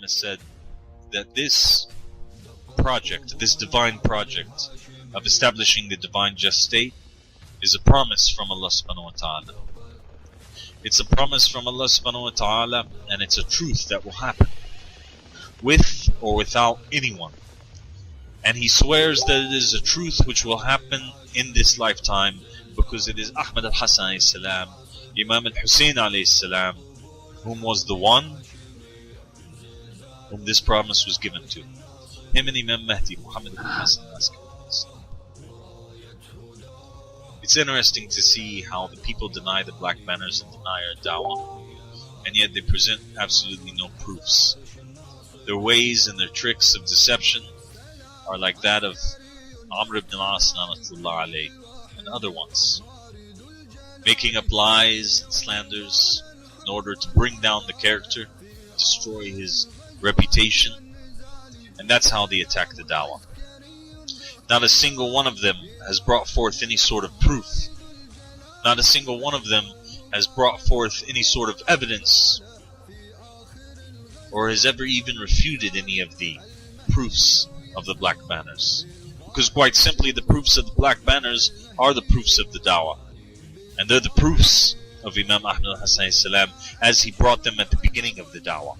has said that this project, this divine project of establishing the divine just state, is a promise from Allah subhanahu wa ta'ala. It's a promise from Allah subhanahu wa ta'ala, and it's a truth that will happen, with or without anyone. And he swears that it is a truth which will happen in this lifetime, because it is Ahmad al-Hasan alayhi salam, Imam al-Hussein alayhi salam, whom was the one whom this promise was given to. Him and Imam Mahdi, Muhammad ibn Hassan al-Askari. It's interesting to see how the people deny the black banners and deny our da'wah, and yet they present absolutely no proofs. Their ways and their tricks of deception are like that of Amr ibn al-As and other ones, making up lies and slanders in order to bring down the character, destroy his reputation, and that's how they attack the da'wah. Not a single one of them has brought forth any sort of proof. Not a single one of them has brought forth any sort of evidence, or has ever even refuted any of the proofs of the black banners. Because quite simply, the proofs of the black banners are the proofs of the da'wah. And they're the proofs of Imam Ahmad al-Hasan salam as he brought them at the beginning of the da'wah.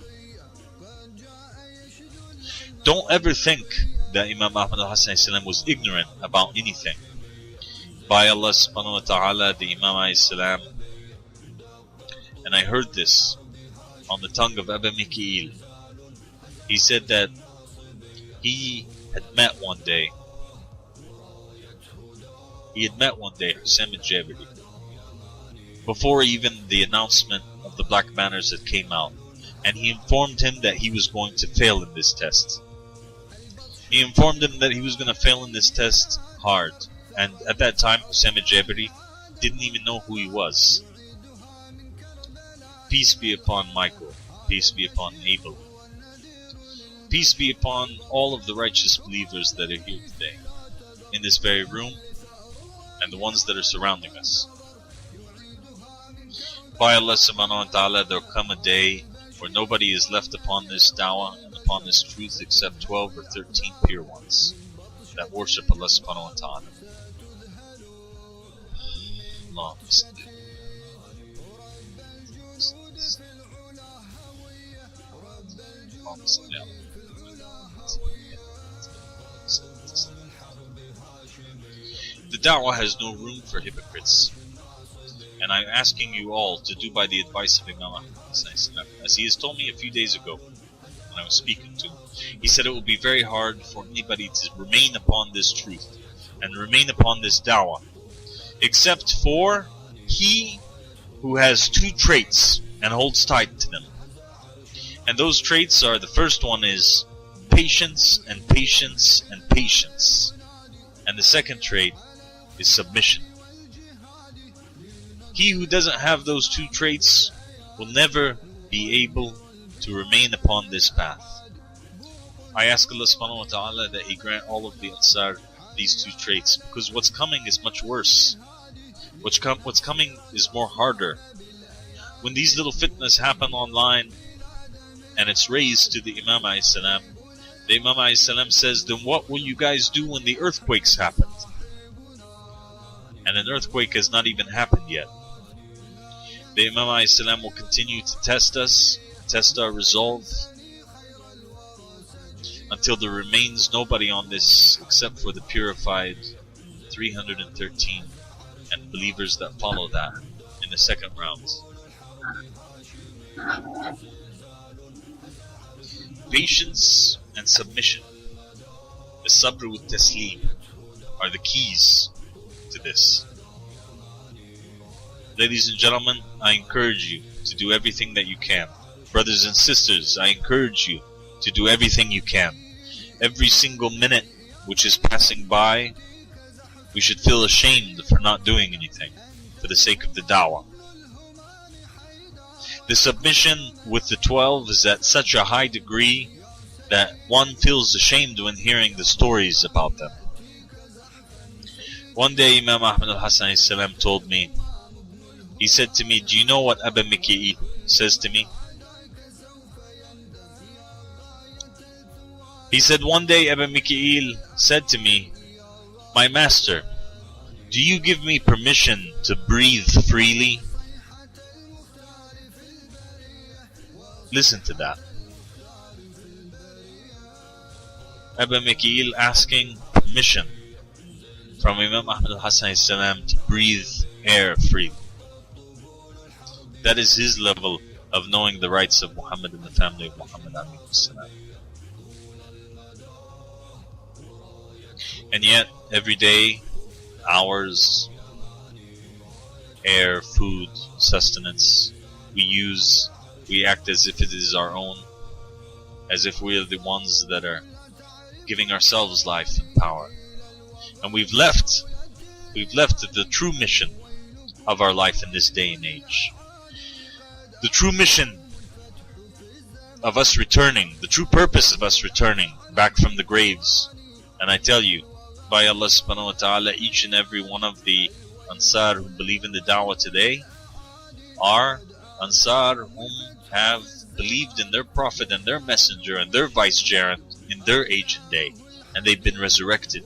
Don't ever think that Imam Ahmad al-Hasan salam was ignorant about anything. By Allah subhanahu wa ta'ala, the Imam salam, and I heard this on the tongue of Abu Mikhail. He said that he had met one day Hashem al-Jabiri, before even the announcement of the black banners that came out, and he informed him that he was going to fail in this test. He informed him that he was going to fail in this test hard, and at that time Hashem al-Jabiri didn't even know who he was. Peace be upon Michael, peace be upon Abel, peace be upon all of the righteous believers that are here today, in this very room, and the ones that are surrounding us. By Allah subhanahu wa ta'ala, there will come a day where nobody is left upon this da'wah and upon this truth except 12 or 13 pure ones that worship Allah subhanahu wa ta'ala. Allah. The da'wah has no room for hypocrites, and I'm asking you all to do by the advice of Imam Ahmad, as he has told me a few days ago when I was speaking to him. He said it will be very hard for anybody to remain upon this truth and remain upon this da'wah, except for he who has two traits and holds tight to them. And those traits are, the first one is patience and patience and patience, and the second trait is submission. He who doesn't have those two traits will never be able to remain upon this path. I ask Allah subhanahu wa ta'ala that He grant all of the Ansar these two traits, because what's coming is much worse. What's coming is more harder. When these little fitnas happen online and it's raised to the Imam alayhi salam, the Imam alayhi salam says, then what will you guys do when the earthquakes happen? And an earthquake has not even happened yet. The Imam alayhi salam will continue to test us, test our resolve, until there remains nobody on this except for the purified 313 and believers that follow that in the second round. Patience and submission, the sabr with taslim, are the keys to this. Ladies and gentlemen, I encourage you to do everything that you can. Brothers and sisters, I encourage you to do everything you can. Every single minute which is passing by, we should feel ashamed for not doing anything for the sake of the da'wah. The submission with the 12 is at such a high degree that one feels ashamed when hearing the stories about them. One day Imam Ahmad al-Hasan salam told me, he said to me, do you know what Abu Mikhail says to me? He said, one day Abba Mikhail said to me, "My master, do you give me permission to breathe freely?" Listen to that. Abba Mikhail asking permission from Imam Ahmad al-Hassan to breathe air freely. That is his level of knowing the rights of Muhammad and the family of Muhammad. And yet, every day, hours, air, food, sustenance, we act as if it is our own, as if we are the ones that are giving ourselves life and power. And we've left the true mission of our life in this day and age. The true mission of us returning, the true purpose of us returning back from the graves. And I tell you, by Allah subhanahu wa ta'ala, each and every one of the Ansar who believe in the da'wah today are Ansar whom have believed in their Prophet and their Messenger and their Vicegerent in their age and day, and they've been resurrected.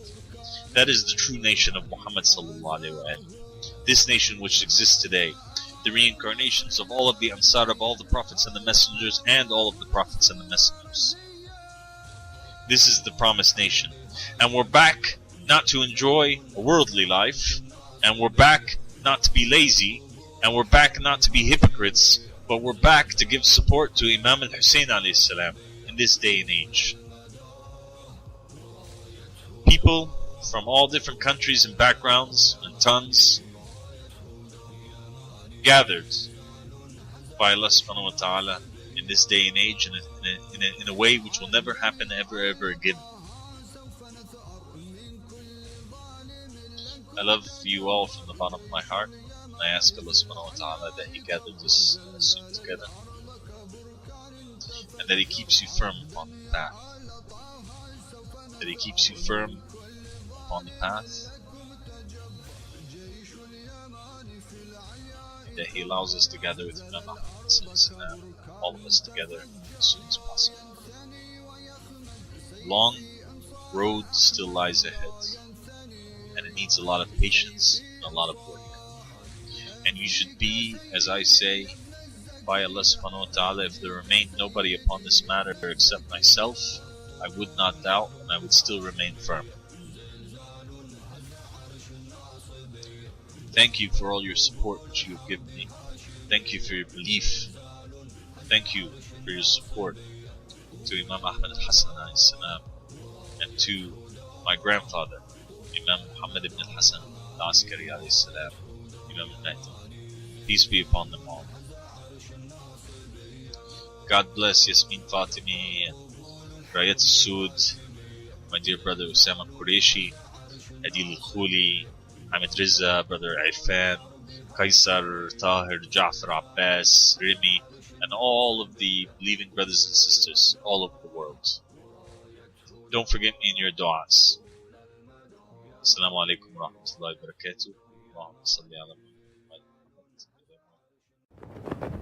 That is the true nation of Muhammad sallallahu alaihi wasallam. This nation which exists today, the reincarnations of all of the Ansar of all the Prophets and the Messengers and all of the Prophets and the Messengers. This is the promised nation. And we're back not to enjoy a worldly life, and we're back not to be lazy, and we're back not to be hypocrites, but we're back to give support to Imam al-Hussein alayhi salam in this day and age. People from all different countries and backgrounds and tongues gathered by Allah subhanahu wa ta'ala in this day and age in a way which will never happen ever again. I love you all from the bottom of my heart, and I ask Allah subhanahu wa ta'ala that He gathered us soon together, and that He keeps you firm upon the path. That He keeps you firm upon the path, and that He allows us to gather with Imam Ahmad, all of us together as soon as possible. A long road still lies ahead, and it needs a lot of patience and a lot of work. And you should be, as I say, by Allah subhanahu wa ta'ala, if there remained nobody upon this matter except myself, I would not doubt and I would still remain firm. Thank you for all your support which you have given me. Thank you for your belief. Thank you for your support to Imam Ahmad al-Hassan and to my grandfather, Imam Muhammad ibn al-Hassan al-Askari alayhi salam, Imam al-Mahdi. Peace be upon them all. God bless Yasmin Fatimi and Rayat Sood, my dear brother Usama Qureshi, Adil al-Khuli, Hamid Riza, brother Irfan, Kaisar, Tahir, Ja'far Abbas, Rimi, and all of the believing brothers and sisters all over the world. Don't forget me in your du'as. Assalamu alaikum wa rahmatullahi wa barakatuh. Allahumma salli ala Muhammad.